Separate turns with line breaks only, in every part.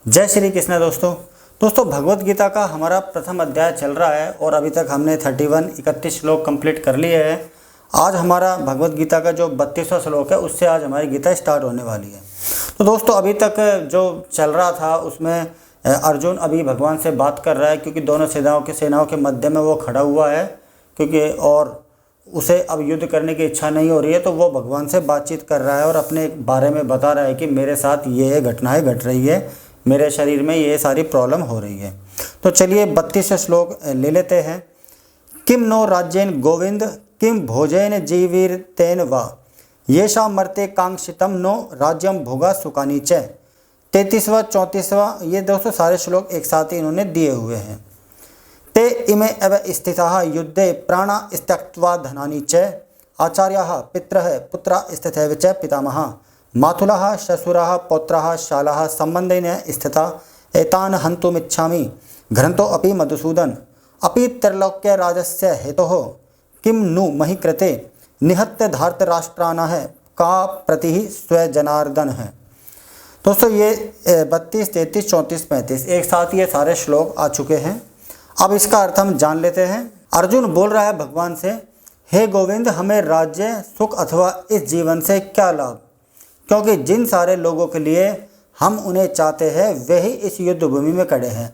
जय श्री कृष्ण दोस्तों भगवत गीता का हमारा प्रथम अध्याय चल रहा है और अभी तक हमने 31 श्लोक कंप्लीट कर लिए हैं। आज हमारा भगवत गीता का जो 32वां श्लोक है उससे आज हमारी गीता स्टार्ट होने वाली है। तो दोस्तों अभी तक जो चल रहा था उसमें अर्जुन अभी भगवान से बात कर रहा है, क्योंकि दोनों सेनाओं के मध्य में वो खड़ा हुआ है, क्योंकि और उसे अब युद्ध करने की इच्छा नहीं हो रही है। तो वो भगवान से बातचीत कर रहा है और अपने बारे में बता रहा है कि मेरे साथ ये घटनाएं घट रही है, मेरे शरीर में ये सारी प्रॉब्लम हो रही है। तो चलिए 32 श्लोक ले लेते हैं। किम नो राज्येन गोविंद किम भोजन जीवीर्तेन वा येषा मर्ते कांक्षितम नो राज्यम भोगा सुखानी च। 33वां 34वां ये दोस्तों सारे श्लोक एक साथ ही इन्होंने दिए हुए हैं। ते इमे एव स्थिताः युद्धे प्राणा त्यक्त्वा धनानि च आचार्याः पितरः पुत्रा स्थितैव च पितामहः मातुलः श्वशुरः पौत्राः शालाः संबंधेन स्थिता एतान् हन्तुमिच्छामि घ्रन्तो अपि मधुसूदन अपि त्रैलोक्य राजस्य हेतोः किं नु महि कृते निहत्य धार्तराष्ट्रानः का प्रतिः स्वजनार्दन है। दोस्तों ये 32, 33, 34, 35 एक साथ ये सारे श्लोक आ चुके हैं। अब इसका अर्थ हम जान लेते हैं। अर्जुन बोल रहा है भगवान से, हे गोविंद, हमें राज्य सुख अथवा इस जीवन से क्या लाभ, क्योंकि जिन सारे लोगों के लिए हम उन्हें चाहते हैं वे ही इस युद्ध भूमि में खड़े हैं।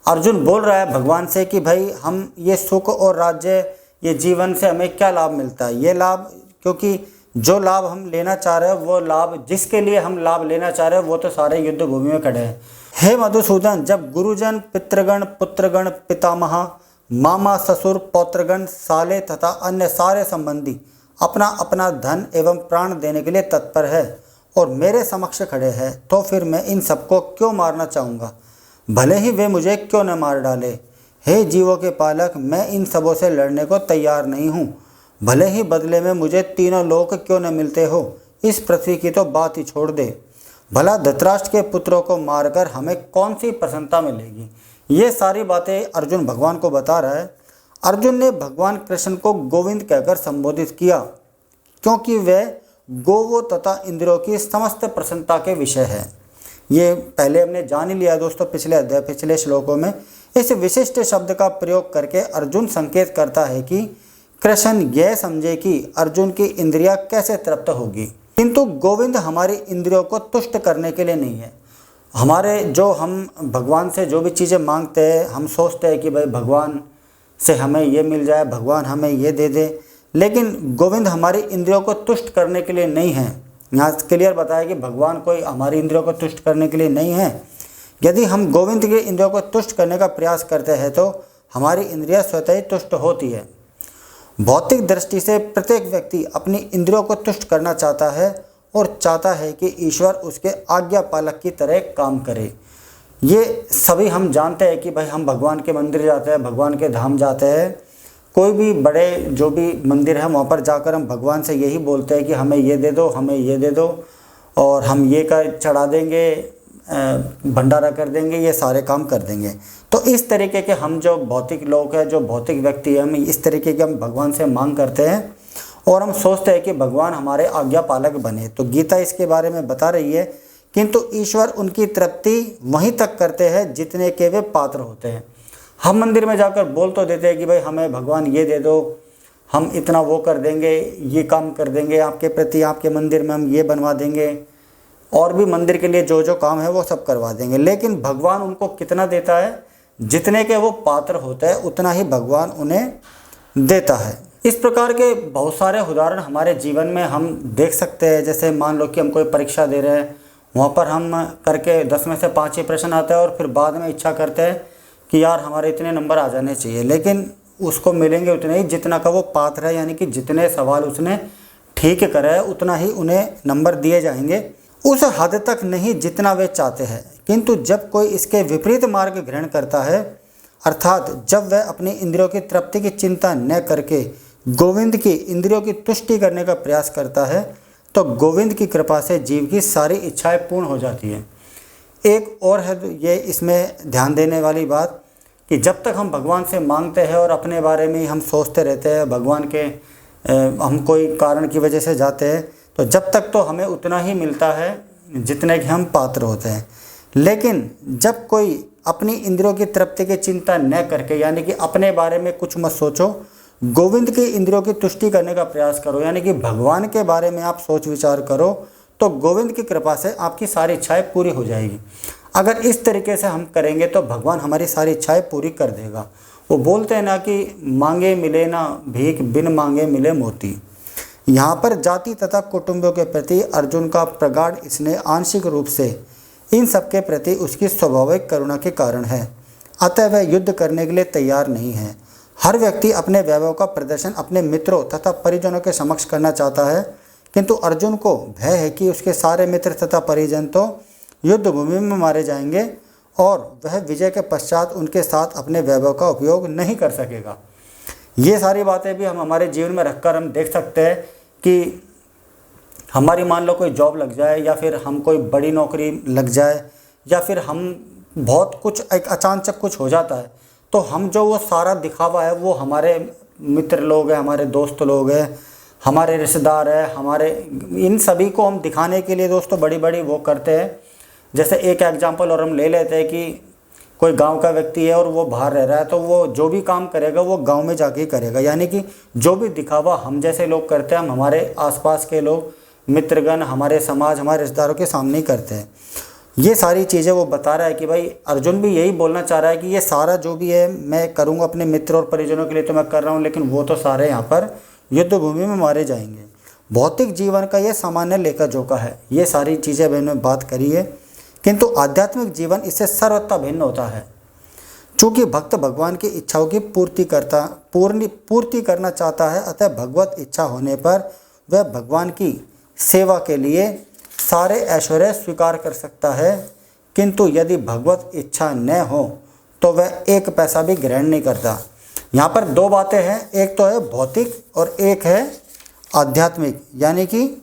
अर्जुन बोल रहा है भगवान से कि भाई हम ये सुख और राज्य ये जीवन से हमें क्या लाभ मिलता है। ये लाभ, क्योंकि जो लाभ हम लेना चाह रहे हैं वो लाभ, जिसके लिए हम लाभ लेना चाह रहे हैं वो तो सारे युद्ध भूमि में खड़े हैं। हे मधुसूदन, जब गुरुजन पितृगण पुत्रगण पितामह मामा ससुर पौत्रगण साले तथा अन्य सारे संबंधी अपना अपना धन एवं प्राण देने के लिए तत्पर है और मेरे समक्ष खड़े हैं, तो फिर मैं इन सबको क्यों मारना चाहूँगा, भले ही वे मुझे क्यों न मार डाले। हे जीवों के पालक, मैं इन सबों से लड़ने को तैयार नहीं हूँ, भले ही बदले में मुझे तीनों लोक क्यों न मिलते हो। इस पृथ्वी की तो बात ही छोड़ दे, भला धृतराष्ट्र के पुत्रों को मारकर हमें कौन सी प्रसन्नता मिलेगी। ये सारी बातें अर्जुन भगवान को बता रहा है। अर्जुन ने भगवान कृष्ण को गोविंद कहकर संबोधित किया, क्योंकि वे गोवों तथा इंद्रियों की समस्त प्रसन्नता के विषय है। ये पहले हमने जान ही लिया दोस्तों पिछले श्लोकों में। इस विशिष्ट शब्द का प्रयोग करके अर्जुन संकेत करता है कि कृष्ण यह समझे कि अर्जुन की इंद्रियां कैसे तृप्त होगी, किंतु गोविंद हमारी इंद्रियों को तुष्ट करने के लिए नहीं है। हम भगवान से जो भी चीज़ें मांगते हैं, हम सोचते हैं कि भाई भगवान से हमें ये मिल जाए, भगवान हमें ये दे दे, लेकिन गोविंद हमारी इंद्रियों को तुष्ट करने के लिए नहीं है। यहाँ क्लियर बताया कि भगवान कोई हमारी इंद्रियों को तुष्ट करने के लिए नहीं है। यदि हम गोविंद की इंद्रियों को तुष्ट करने का प्रयास करते हैं तो हमारी इंद्रियां स्वतः ही तुष्ट होती है। भौतिक दृष्टि से प्रत्येक व्यक्ति अपनी इंद्रियों को तुष्ट करना चाहता है और चाहता है कि ईश्वर उसके आज्ञा पालक की तरह काम करे। ये सभी हम जानते हैं कि भाई हम भगवान के मंदिर जाते हैं, भगवान के धाम जाते हैं, कोई भी बड़े जो भी मंदिर है वहाँ पर जाकर हम भगवान से यही बोलते हैं कि हमें ये दे दो, हमें ये दे दो, और हम ये कर चढ़ा देंगे, भंडारा कर देंगे, ये सारे काम कर देंगे। तो इस तरीके के हम जो भौतिक लोग हैं, जो भौतिक व्यक्ति हैं, हम इस तरीके के हम भगवान से मांग करते हैं और हम सोचते हैं कि भगवान हमारे आज्ञा पालक बने। तो गीता इसके बारे में बता रही है, किंतु ईश्वर उनकी तृप्ति वहीं तक करते हैं जितने के वे पात्र होते हैं। हम मंदिर में जाकर बोल तो देते हैं कि भाई हमें भगवान ये दे दो, हम इतना वो कर देंगे, ये काम कर देंगे आपके प्रति, आपके मंदिर में हम ये बनवा देंगे, और भी मंदिर के लिए जो जो काम है वो सब करवा देंगे। लेकिन भगवान उनको कितना देता है, जितने के वो पात्र होते हैं उतना ही भगवान उन्हें देता है। इस प्रकार के बहुत सारे उदाहरण हमारे जीवन में हम देख सकते हैं। जैसे मान लो कि हम कोई परीक्षा दे रहे हैं, वहाँ पर हम करके 10 में से 5 ही प्रश्न आते हैं और फिर बाद में इच्छा करते हैं कि यार हमारे इतने नंबर आ जाने चाहिए, लेकिन उसको मिलेंगे उतने ही जितना का वो पात्र है, यानी कि जितने सवाल उसने ठीक करे उतना ही उन्हें नंबर दिए जाएंगे, उस हद तक नहीं जितना वे चाहते हैं। किंतु जब कोई इसके विपरीत मार्ग ग्रहण करता है, अर्थात जब वह अपनी इंद्रियों की तृप्ति की चिंता न करके गोविंद की इंद्रियों की तुष्टि करने का प्रयास करता है, तो गोविंद की कृपा से जीव की सारी इच्छाएं पूर्ण हो जाती हैं। एक और है ये इसमें ध्यान देने वाली बात कि जब तक हम भगवान से मांगते हैं और अपने बारे में ही हम सोचते रहते हैं, भगवान के हम कोई कारण की वजह से जाते हैं, तो जब तक तो हमें उतना ही मिलता है जितने के हम पात्र होते हैं। लेकिन जब कोई अपनी इंद्रियों की तृप्ति की चिंता न करके, यानी कि अपने बारे में कुछ मत सोचो, गोविंद की इंद्रियों की तुष्टि करने का प्रयास करो, यानी कि भगवान के बारे में आप सोच विचार करो, तो गोविंद की कृपा से आपकी सारी इच्छाएं पूरी हो जाएगी। अगर इस तरीके से हम करेंगे तो भगवान हमारी सारी इच्छाएं पूरी कर देगा। वो बोलते हैं ना कि मांगे मिले ना भीख, बिन मांगे मिले मोती। यहाँ पर जाति तथा कुटुंबों के प्रति अर्जुन का प्रगाढ़ स्नेह आंशिक रूप से इन सबके प्रति उसकी स्वाभाविक करुणा के कारण है। अतः वह युद्ध करने के लिए तैयार नहीं है। हर व्यक्ति अपने वैभव का प्रदर्शन अपने मित्रों तथा परिजनों के समक्ष करना चाहता है, किंतु अर्जुन को भय है कि उसके सारे मित्र तथा परिजन तो युद्ध भूमि में मारे जाएंगे और वह विजय के पश्चात उनके साथ अपने वैभव का उपयोग नहीं कर सकेगा। ये सारी बातें भी हम हमारे जीवन में रखकर हम देख सकते हैं कि हमारी मान लो कोई जॉब लग जाए, या फिर हम कोई बड़ी नौकरी लग जाए, या फिर हम बहुत कुछ एक अचानक कुछ हो जाता है, तो हम जो वो सारा दिखावा है वो हमारे मित्र लोग हैं, हमारे दोस्त लोग हैं, हमारे रिश्तेदार हैं, हमारे इन सभी को हम दिखाने के लिए दोस्तों बड़ी बड़ी वो करते हैं। जैसे एक एग्जांपल और हम ले लेते हैं कि कोई गांव का व्यक्ति है और वो बाहर रह रहा है, तो वो जो भी काम करेगा वो गांव में जाके करेगा, यानी कि जो भी दिखावा हम जैसे लोग करते हैं हम हमारे आसपास के लोग, मित्रगण, हमारे समाज, हमारे रिश्तेदारों के सामने ही करते हैं। ये सारी चीज़ें वो बता रहा है कि भाई अर्जुन भी यही बोलना चाह रहा है कि ये सारा जो भी है मैं करूँगा अपने मित्र और परिजनों के लिए तो मैं कर रहा हूँ, लेकिन वो तो सारे यहाँ पर युद्ध भूमि में मारे जाएंगे। भौतिक जीवन का ये सामान्य लेखा जोखा है। ये सारी चीज़ें मैंने बात करी है, किंतु आध्यात्मिक जीवन इससे सर्वथा भिन्न होता है। चूँकि भक्त भगवान की इच्छाओं की पूर्ति करना चाहता है, अतः भगवत इच्छा होने पर वह भगवान की सेवा के लिए सारे ऐश्वर्य स्वीकार कर सकता है, किंतु यदि भगवत इच्छा न हो तो वह एक पैसा भी ग्रहण नहीं करता। यहाँ पर दो बातें हैं, एक तो है भौतिक और एक है आध्यात्मिक, यानी कि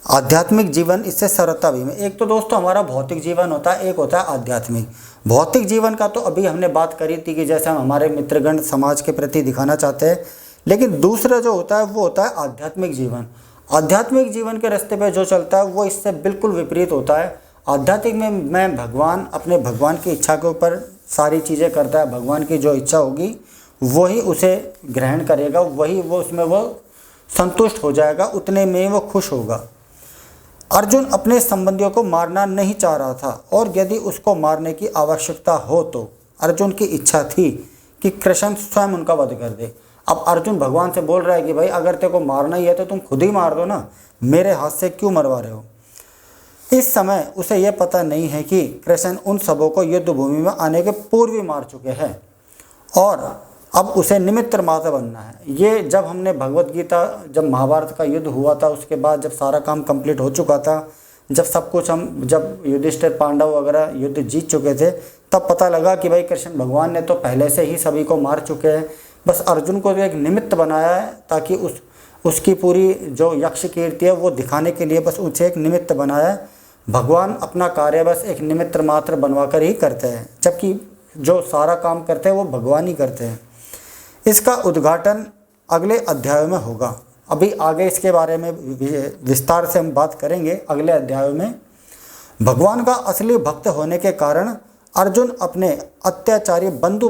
आध्यात्मिक जीवन इससे सर्वथा भी में। एक तो दोस्तों हमारा भौतिक जीवन होता है, एक होता है आध्यात्मिक। भौतिक जीवन का तो अभी हमने बात करी थी कि जैसे हम हमारे मित्रगण समाज के प्रति दिखाना चाहते हैं, लेकिन दूसरा जो होता है वो होता है आध्यात्मिक जीवन। आध्यात्मिक जीवन के रास्ते पे जो चलता है वो इससे बिल्कुल विपरीत होता है। आध्यात्मिक में मैं भगवान अपने भगवान की इच्छा के ऊपर सारी चीज़ें करता है, भगवान की जो इच्छा होगी वही उसे ग्रहण करेगा, वही वो उसमें वो संतुष्ट हो जाएगा, उतने में वो खुश होगा। अर्जुन अपने संबंधियों को मारना नहीं चाह रहा था, और यदि उसको मारने की आवश्यकता हो तो अर्जुन की इच्छा थी कि कृष्ण स्वयं उनका वध कर दे। अब अर्जुन भगवान से बोल रहा है कि भाई अगर तेरे को मारना ही है तो तुम खुद ही मार दो ना, मेरे हाथ से क्यों मरवा रहे हो। इस समय उसे यह पता नहीं है कि कृष्ण उन सबों को युद्ध भूमि में आने के पूर्व ही मार चुके हैं और अब उसे निमित्त मात्र बनना है। ये जब हमने भगवत गीता, जब महाभारत का युद्ध हुआ था उसके बाद जब सारा काम कंप्लीट हो चुका था, जब सब कुछ जब युधिष्ठिर पांडव वगैरह युद्ध जीत चुके थे, तब पता लगा कि भाई कृष्ण भगवान ने तो पहले से ही सभी को मार चुके हैं, बस अर्जुन को एक निमित्त बनाया है ताकि उसकी पूरी जो यक्ष कीर्ति है वो दिखाने के लिए बस उसे एक निमित्त बनाया है। भगवान अपना कार्य बस एक निमित्त मात्र बनवा कर ही करते हैं, जबकि जो सारा काम करते हैं वो भगवान ही करते हैं। इसका उद्घाटन अगले अध्याय में होगा। अभी आगे इसके बारे में विस्तार से हम बात करेंगे अगले अध्याय में। भगवान का असली भक्त होने के कारण अर्जुन अपने अत्याचारी बंधु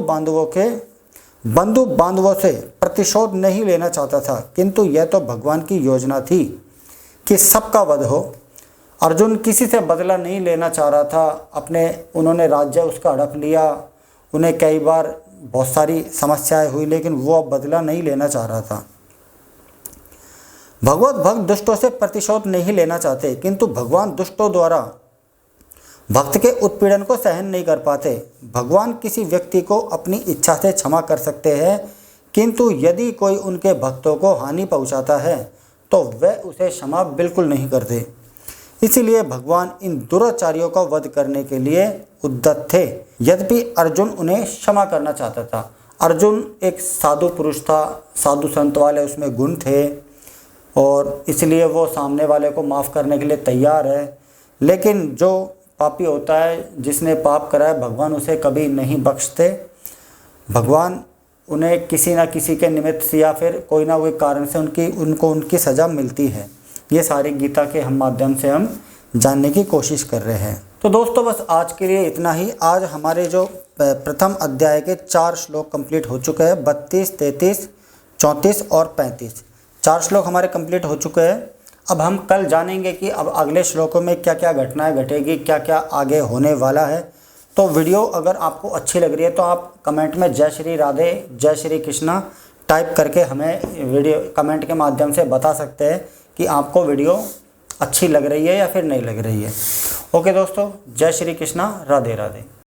बांधवों से प्रतिशोध नहीं लेना चाहता था, किंतु यह तो भगवान की योजना थी कि सबका वध हो। अर्जुन किसी से बदला नहीं लेना चाह रहा था। उन्होंने राज्य उसका हड़प लिया, उन्हें कई बार बहुत सारी समस्याएं हुई, लेकिन वो अब बदला नहीं लेना चाह रहा था। भगवत भक्त दुष्टों से प्रतिशोध नहीं लेना चाहते, किंतु भगवान दुष्टों द्वारा भक्त के उत्पीड़न को सहन नहीं कर पाते। भगवान किसी व्यक्ति को अपनी इच्छा से क्षमा कर सकते हैं, किंतु यदि कोई उनके भक्तों को हानि पहुंचाता है तो वे उसे क्षमा बिल्कुल नहीं करते। इसीलिए भगवान इन दुराचारियों का वध करने के लिए उद्यत थे, यद्यपि अर्जुन उन्हें क्षमा करना चाहता था। अर्जुन एक साधु पुरुष था, साधु संत वाले उसमें गुण थे, और इसलिए वो सामने वाले को माफ़ करने के लिए तैयार है। लेकिन जो पापी होता है, जिसने पाप करा है, भगवान उसे कभी नहीं बख्शते। भगवान उन्हें किसी न किसी के निमित्त से या फिर कोई ना कोई कारण से उनकी सज़ा मिलती है। ये सारी गीता के हम माध्यम से हम जानने की कोशिश कर रहे हैं। तो दोस्तों बस आज के लिए इतना ही। आज हमारे जो प्रथम अध्याय के 4 श्लोक कंप्लीट हो चुके हैं, 32, 33, 34 और 35। 4 श्लोक हमारे कंप्लीट हो चुके हैं। अब हम कल जानेंगे कि अब अगले श्लोकों में क्या क्या घटनाएं घटेगी, क्या क्या आगे होने वाला है। तो वीडियो अगर आपको अच्छी लग रही है तो आप कमेंट में जय श्री राधे, जय श्री कृष्णा टाइप करके हमें वीडियो कमेंट के माध्यम से बता सकते हैं कि आपको वीडियो अच्छी लग रही है या फिर नहीं लग रही है। ओके दोस्तों, जय श्री कृष्णा, राधे राधे।